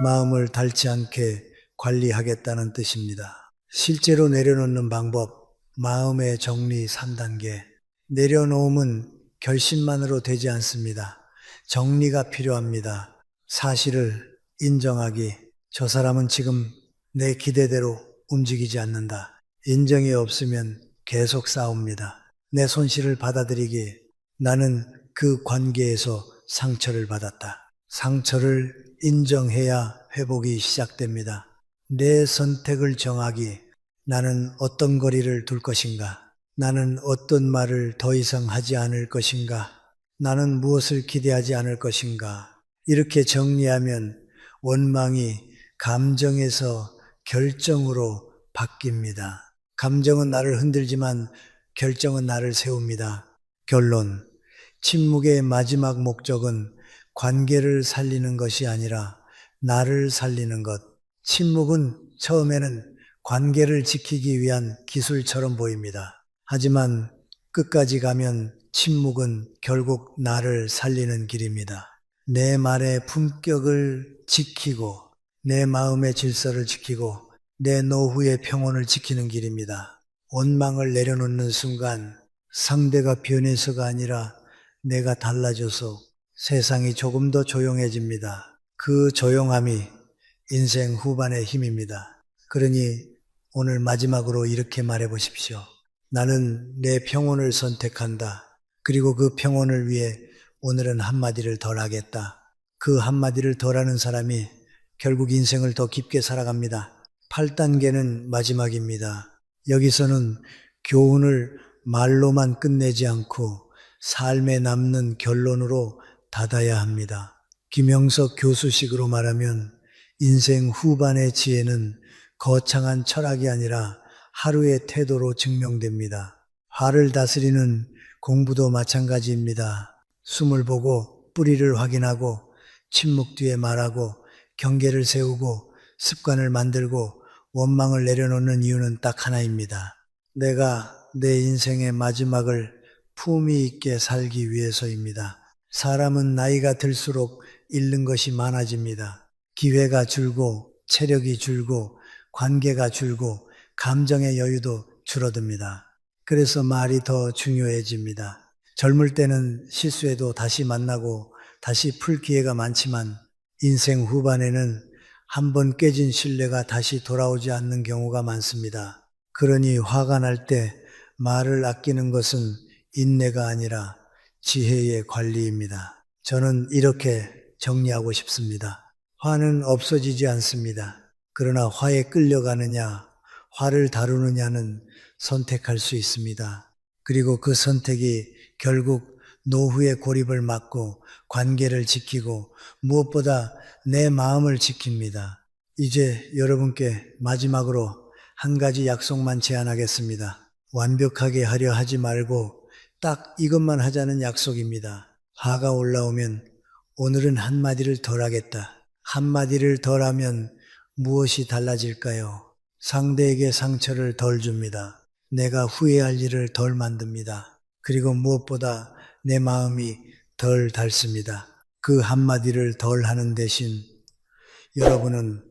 [SPEAKER 1] 마음을 닳지 않게 관리하겠다는 뜻입니다. 실제로 내려놓는 방법, 마음의 정리 3단계. 내려놓음은 결심만으로 되지 않습니다. 정리가 필요합니다. 사실을 인정하기. 저 사람은 지금 내 기대대로 움직이지 않는다. 인정이 없으면 계속 싸웁니다. 내 손실을 받아들이기. 나는 그 관계에서 상처를 받았다. 상처를 인정해야 회복이 시작됩니다. 내 선택을 정하기. 나는 어떤 거리를 둘 것인가? 나는 어떤 말을 더 이상 하지 않을 것인가? 나는 무엇을 기대하지 않을 것인가? 이렇게 정리하면 원망이 감정에서 결정으로 바뀝니다. 감정은 나를 흔들지만 결정은 나를 세웁니다. 결론. 침묵의 마지막 목적은 관계를 살리는 것이 아니라 나를 살리는 것. 침묵은 처음에는 관계를 지키기 위한 기술처럼 보입니다. 하지만 끝까지 가면 침묵은 결국 나를 살리는 길입니다. 내 말의 품격을 지키고 내 마음의 질서를 지키고 내 노후의 평온을 지키는 길입니다. 원망을 내려놓는 순간 상대가 변해서가 아니라 내가 달라져서 세상이 조금 더 조용해집니다. 그 조용함이 인생 후반의 힘입니다. 그러니 오늘 마지막으로 이렇게 말해 보십시오. 나는 내 평온을 선택한다. 그리고 그 평온을 위해 오늘은 한마디를 덜 하겠다. 그 한마디를 덜 하는 사람이 결국 인생을 더 깊게 살아갑니다. 8단계는 마지막입니다. 여기서는 교훈을 말로만 끝내지 않고 삶에 남는 결론으로 닫아야 합니다. 김영석 교수식으로 말하면 인생 후반의 지혜는 거창한 철학이 아니라 하루의 태도로 증명됩니다. 화를 다스리는 공부도 마찬가지입니다. 숨을 보고 뿌리를 확인하고 침묵 뒤에 말하고 경계를 세우고 습관을 만들고 원망을 내려놓는 이유는 딱 하나입니다. 내가 내 인생의 마지막을 품위 있게 살기 위해서입니다. 사람은 나이가 들수록 잃는 것이 많아집니다. 기회가 줄고 체력이 줄고 관계가 줄고 감정의 여유도 줄어듭니다. 그래서 말이 더 중요해집니다. 젊을 때는 실수해도 다시 만나고 다시 풀 기회가 많지만 인생 후반에는 한 번 깨진 신뢰가 다시 돌아오지 않는 경우가 많습니다. 그러니 화가 날 때 말을 아끼는 것은 인내가 아니라 지혜의 관리입니다. 저는 이렇게 정리하고 싶습니다. 화는 없어지지 않습니다. 그러나 화에 끌려가느냐, 화를 다루느냐는 선택할 수 있습니다. 그리고 그 선택이 결국 노후의 고립을 막고 관계를 지키고 무엇보다 내 마음을 지킵니다. 이제 여러분께 마지막으로 한 가지 약속만 제안하겠습니다. 완벽하게 하려 하지 말고 딱 이것만 하자는 약속입니다. 화가 올라오면 오늘은 한마디를 덜 하겠다. 한마디를 덜 하면 무엇이 달라질까요? 상대에게 상처를 덜 줍니다. 내가 후회할 일을 덜 만듭니다. 그리고 무엇보다 내 마음이 덜 닳습니다. 그 한마디를 덜 하는 대신 여러분은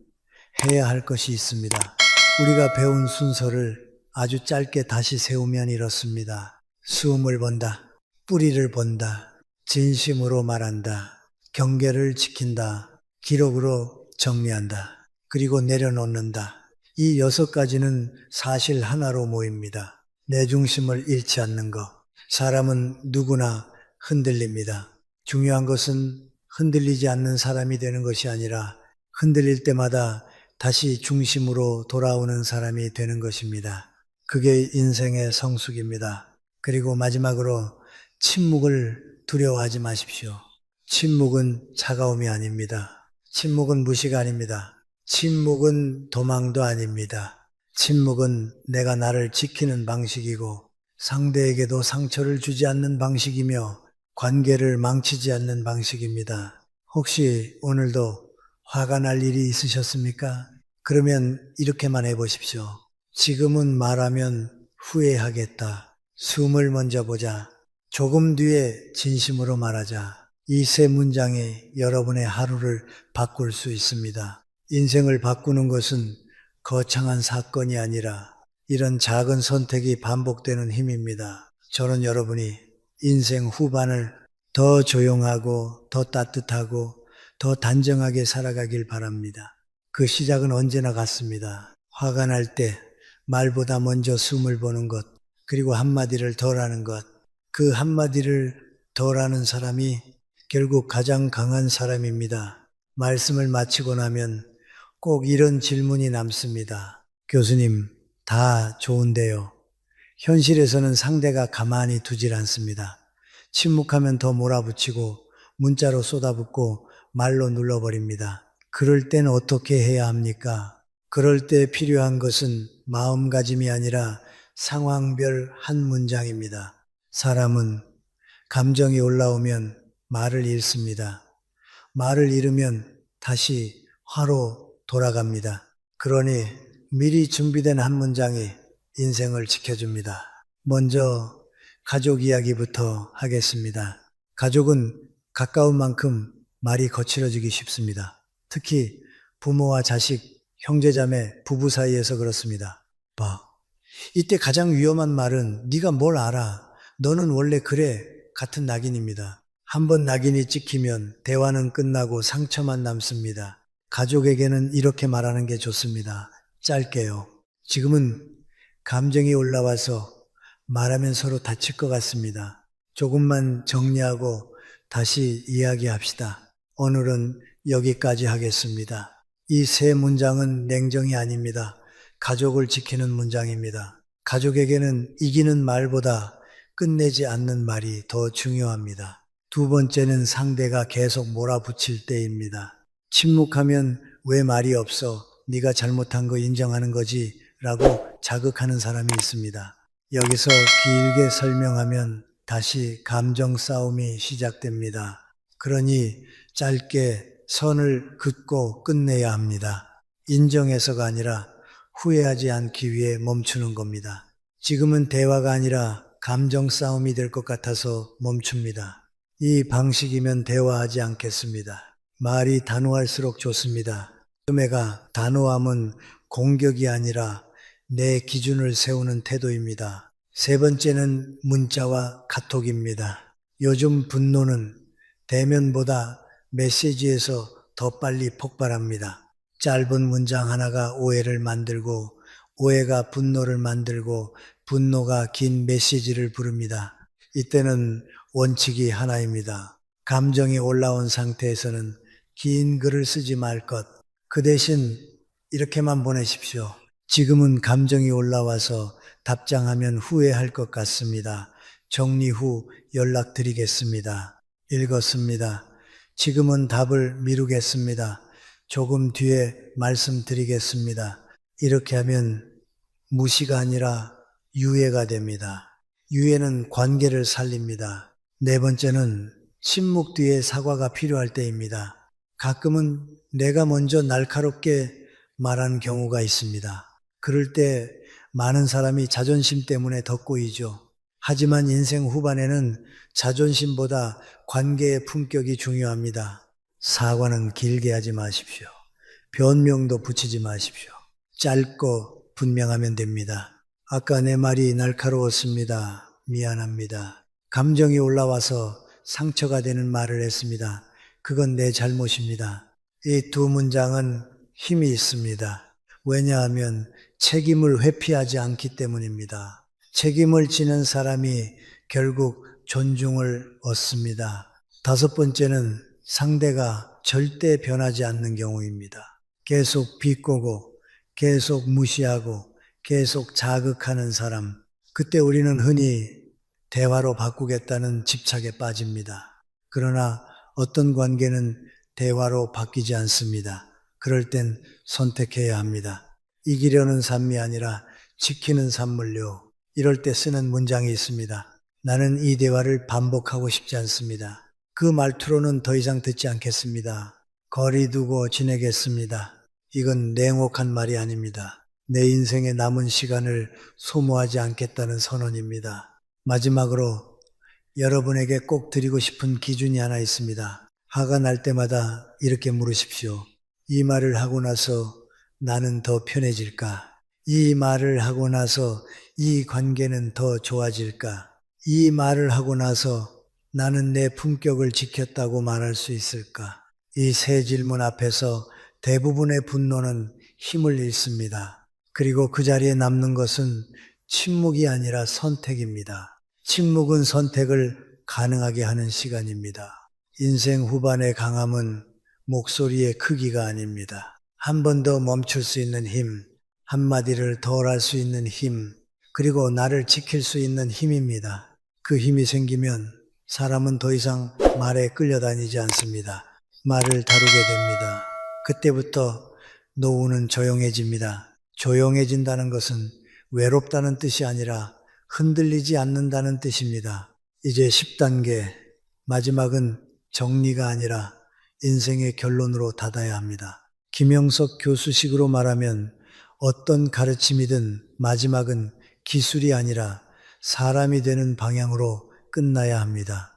[SPEAKER 1] 해야 할 것이 있습니다. 우리가 배운 순서를 아주 짧게 다시 세우면 이렇습니다. 수음을 본다. 뿌리를 본다. 진심으로 말한다. 경계를 지킨다. 기록으로 정리한다. 그리고 내려놓는다. 이 6가지는 사실 하나로 모입니다. 내 중심을 잃지 않는 것. 사람은 누구나 흔들립니다. 중요한 것은 흔들리지 않는 사람이 되는 것이 아니라 흔들릴 때마다 다시 중심으로 돌아오는 사람이 되는 것입니다. 그게 인생의 성숙입니다. 그리고 마지막으로 침묵을 두려워하지 마십시오. 침묵은 차가움이 아닙니다. 침묵은 무시가 아닙니다. 침묵은 도망도 아닙니다. 침묵은 내가 나를 지키는 방식이고 상대에게도 상처를 주지 않는 방식이며 관계를 망치지 않는 방식입니다. 혹시 오늘도 화가 날 일이 있으셨습니까? 그러면 이렇게만 해보십시오. 지금은 말하면 후회하겠다. 숨을 먼저 보자. 조금 뒤에 진심으로 말하자. 이 세 문장이 여러분의 하루를 바꿀 수 있습니다. 인생을 바꾸는 것은 거창한 사건이 아니라 이런 작은 선택이 반복되는 힘입니다. 저는 여러분이 인생 후반을 더 조용하고 더 따뜻하고 더 단정하게 살아가길 바랍니다. 그 시작은 언제나 같습니다. 화가 날 때 말보다 먼저 숨을 보는 것, 그리고 한마디를 덜 하는 것. 그 한마디를 덜 하는 사람이 결국 가장 강한 사람입니다. 말씀을 마치고 나면 꼭 이런 질문이 남습니다. 교수님, 다 좋은데요. 현실에서는 상대가 가만히 두질 않습니다. 침묵하면 더 몰아붙이고 문자로 쏟아붓고 말로 눌러버립니다. 그럴 땐 어떻게 해야 합니까? 그럴 때 필요한 것은 마음가짐이 아니라 상황별 한 문장입니다. 사람은 감정이 올라오면 말을 잃습니다. 말을 잃으면 다시 화로 돌아갑니다. 그러니 미리 준비된 한 문장이 인생을 지켜줍니다. 먼저 가족 이야기부터 하겠습니다. 가족은 가까운 만큼 말이 거칠어지기 쉽습니다. 특히 부모와 자식, 형제자매, 부부 사이에서 그렇습니다. 봐, 이때 가장 위험한 말은 네가 뭘 알아? 너는 원래 그래 같은 낙인입니다. 한번 낙인이 찍히면 대화는 끝나고 상처만 남습니다. 가족에게는 이렇게 말하는 게 좋습니다. 짧게요. 지금은 감정이 올라와서 말하면 서로 다칠 것 같습니다. 조금만 정리하고 다시 이야기합시다. 오늘은 여기까지 하겠습니다. 이 세 문장은 냉정이 아닙니다. 가족을 지키는 문장입니다. 가족에게는 이기는 말보다 끝내지 않는 말이 더 중요합니다. 두 번째는 상대가 계속 몰아붙일 때입니다. 침묵하면 왜 말이 없어? 네가 잘못한 거 인정하는 거지? 라고 자극하는 사람이 있습니다. 여기서 길게 설명하면 다시 감정 싸움이 시작됩니다. 그러니 짧게 선을 긋고 끝내야 합니다. 인정해서가 아니라 후회하지 않기 위해 멈추는 겁니다. 지금은 대화가 아니라 감정 싸움이 될 것 같아서 멈춥니다. 이 방식이면 대화하지 않겠습니다. 말이 단호할수록 좋습니다. 처음에가 단호함은 공격이 아니라 내 기준을 세우는 태도입니다. 세 번째는 문자와 카톡입니다. 요즘 분노는 대면보다 메시지에서 더 빨리 폭발합니다. 짧은 문장 하나가 오해를 만들고, 오해가 분노를 만들고, 분노가 긴 메시지를 부릅니다. 이때는 원칙이 하나입니다. 감정이 올라온 상태에서는 긴 글을 쓰지 말 것. 그 대신 이렇게만 보내십시오. 지금은 감정이 올라와서 답장하면 후회할 것 같습니다. 정리 후 연락드리겠습니다. 읽었습니다. 지금은 답을 미루겠습니다. 조금 뒤에 말씀드리겠습니다. 이렇게 하면 무시가 아니라 유예가 됩니다. 유예는 관계를 살립니다. 네 번째는 침묵 뒤에 사과가 필요할 때입니다. 가끔은 내가 먼저 날카롭게 말한 경우가 있습니다. 그럴 때 많은 사람이 자존심 때문에 더 꼬이죠. 하지만 인생 후반에는 자존심보다 관계의 품격이 중요합니다. 사과는 길게 하지 마십시오. 변명도 붙이지 마십시오. 짧고 분명하면 됩니다. 아까 내 말이 날카로웠습니다. 미안합니다. 감정이 올라와서 상처가 되는 말을 했습니다. 그건 내 잘못입니다. 이 두 문장은 힘이 있습니다. 왜냐하면 책임을 회피하지 않기 때문입니다. 책임을 지는 사람이 결국 존중을 얻습니다. 다섯 번째는 상대가 절대 변하지 않는 경우입니다. 계속 비꼬고, 계속 무시하고, 계속 자극하는 사람. 그때 우리는 흔히 대화로 바꾸겠다는 집착에 빠집니다. 그러나 어떤 관계는 대화로 바뀌지 않습니다. 그럴 땐 선택해야 합니다. 이기려는 삶이 아니라 지키는 삶을요. 이럴 때 쓰는 문장이 있습니다. 나는 이 대화를 반복하고 싶지 않습니다. 그 말투로는 더 이상 듣지 않겠습니다. 거리 두고 지내겠습니다. 이건 냉혹한 말이 아닙니다. 내 인생의 남은 시간을 소모하지 않겠다는 선언입니다. 마지막으로 여러분에게 꼭 드리고 싶은 기준이 하나 있습니다. 화가 날 때마다 이렇게 물으십시오. 이 말을 하고 나서 나는 더 편해질까? 이 말을 하고 나서 이 관계는 더 좋아질까? 이 말을 하고 나서 나는 내 품격을 지켰다고 말할 수 있을까? 이 세 질문 앞에서 대부분의 분노는 힘을 잃습니다. 그리고 그 자리에 남는 것은 침묵이 아니라 선택입니다. 침묵은 선택을 가능하게 하는 시간입니다. 인생 후반의 강함은 목소리의 크기가 아닙니다. 한 번 더 멈출 수 있는 힘, 한마디를 덜 할 수 있는 힘, 그리고 나를 지킬 수 있는 힘입니다. 그 힘이 생기면 사람은 더 이상 말에 끌려다니지 않습니다. 말을 다루게 됩니다. 그때부터 노후는 조용해집니다. 조용해진다는 것은 외롭다는 뜻이 아니라 흔들리지 않는다는 뜻입니다. 이제 10단계, 마지막은 정리가 아니라 인생의 결론으로 닫아야 합니다. 김영석 교수식으로 말하면 어떤 가르침이든 마지막은 기술이 아니라 사람이 되는 방향으로 끝나야 합니다.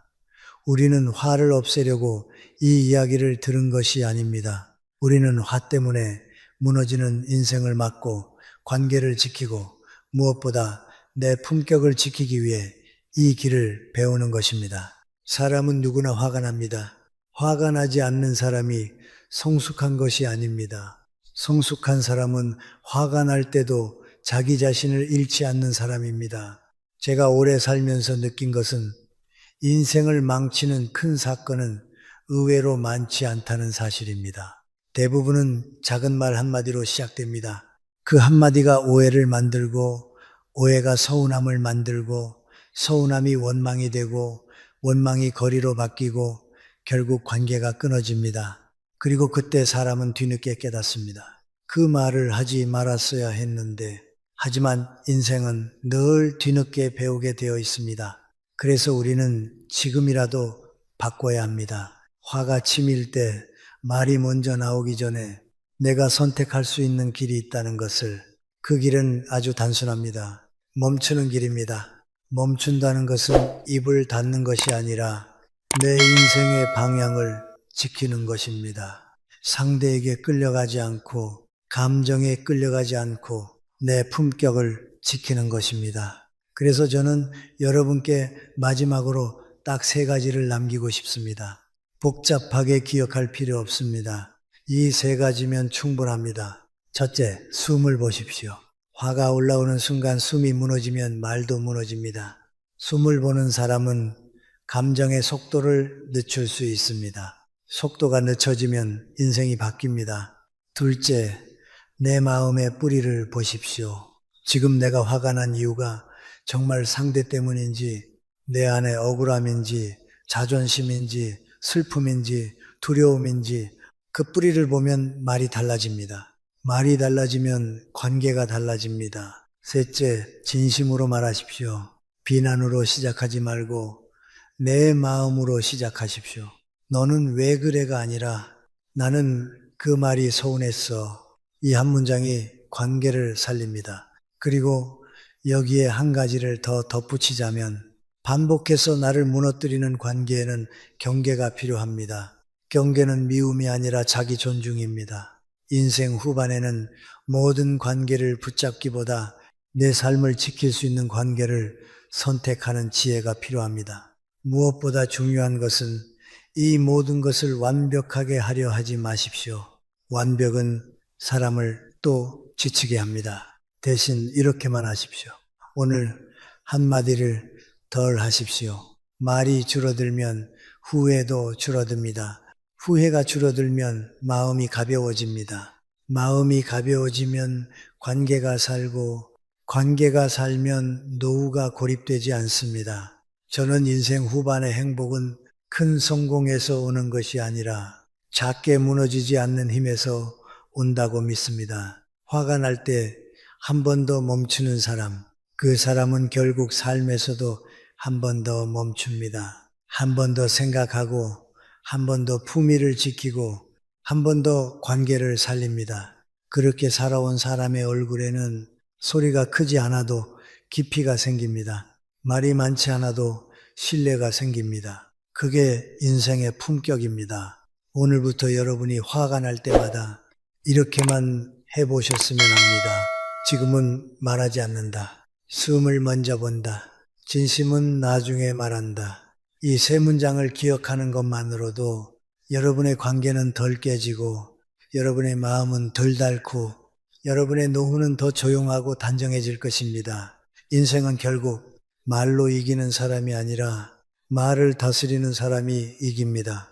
[SPEAKER 1] 우리는 화를 없애려고 이 이야기를 들은 것이 아닙니다. 우리는 화 때문에 무너지는 인생을 막고 관계를 지키고 무엇보다 내 품격을 지키기 위해 이 길을 배우는 것입니다. 사람은 누구나 화가 납니다. 화가 나지 않는 사람이 성숙한 것이 아닙니다. 성숙한 사람은 화가 날 때도 자기 자신을 잃지 않는 사람입니다. 제가 오래 살면서 느낀 것은 인생을 망치는 큰 사건은 의외로 많지 않다는 사실입니다. 대부분은 작은 말 한마디로 시작됩니다. 그 한마디가 오해를 만들고, 오해가 서운함을 만들고, 서운함이 원망이 되고, 원망이 거리로 바뀌고, 결국 관계가 끊어집니다. 그리고 그때 사람은 뒤늦게 깨닫습니다. 그 말을 하지 말았어야 했는데, 하지만 인생은 늘 뒤늦게 배우게 되어 있습니다. 그래서 우리는 지금이라도 바꿔야 합니다. 화가 치밀 때 말이 먼저 나오기 전에 내가 선택할 수 있는 길이 있다는 것을, 그 길은 아주 단순합니다. 멈추는 길입니다. 멈춘다는 것은 입을 닫는 것이 아니라 내 인생의 방향을 지키는 것입니다. 상대에게 끌려가지 않고 감정에 끌려가지 않고 내 품격을 지키는 것입니다. 그래서 저는 여러분께 마지막으로 딱 3가지를 남기고 싶습니다. 복잡하게 기억할 필요 없습니다. 이 3가지면 충분합니다. 첫째, 숨을 보십시오. 화가 올라오는 순간 숨이 무너지면 말도 무너집니다. 숨을 보는 사람은 감정의 속도를 늦출 수 있습니다. 속도가 늦춰지면 인생이 바뀝니다. 둘째, 내 마음의 뿌리를 보십시오. 지금 내가 화가 난 이유가 정말 상대 때문인지, 내 안에 억울함인지, 자존심인지, 슬픔인지, 두려움인지, 그 뿌리를 보면 말이 달라집니다. 말이 달라지면 관계가 달라집니다. 셋째, 진심으로 말하십시오. 비난으로 시작하지 말고 내 마음으로 시작하십시오. 너는 왜 그래가 아니라 나는 그 말이 서운했어. 이 한 문장이 관계를 살립니다. 그리고 여기에 한 가지를 더 덧붙이자면 반복해서 나를 무너뜨리는 관계에는 경계가 필요합니다. 경계는 미움이 아니라 자기 존중입니다. 인생 후반에는 모든 관계를 붙잡기보다 내 삶을 지킬 수 있는 관계를 선택하는 지혜가 필요합니다. 무엇보다 중요한 것은 이 모든 것을 완벽하게 하려 하지 마십시오. 완벽은 사람을 또 지치게 합니다. 대신 이렇게만 하십시오. 오늘 한마디를 덜 하십시오. 말이 줄어들면 후회도 줄어듭니다. 후회가 줄어들면 마음이 가벼워집니다. 마음이 가벼워지면 관계가 살고, 관계가 살면 노후가 고립되지 않습니다. 저는 인생 후반의 행복은 큰 성공에서 오는 것이 아니라 작게 무너지지 않는 힘에서 온다고 믿습니다. 화가 날 때 한 번 더 멈추는 사람, 그 사람은 결국 삶에서도 한 번 더 멈춥니다. 한 번 더 생각하고, 한 번 더 품위를 지키고, 한 번 더 관계를 살립니다. 그렇게 살아온 사람의 얼굴에는 소리가 크지 않아도 깊이가 생깁니다. 말이 많지 않아도 신뢰가 생깁니다. 그게 인생의 품격입니다. 오늘부터 여러분이 화가 날 때마다 이렇게만 해보셨으면 합니다. 지금은 말하지 않는다. 숨을 먼저 본다. 진심은 나중에 말한다. 이 3문장을 기억하는 것만으로도 여러분의 관계는 덜 깨지고, 여러분의 마음은 덜 닳고, 여러분의 노후는 더 조용하고 단정해질 것입니다. 인생은 결국 말로 이기는 사람이 아니라 말을 다스리는 사람이 이깁니다.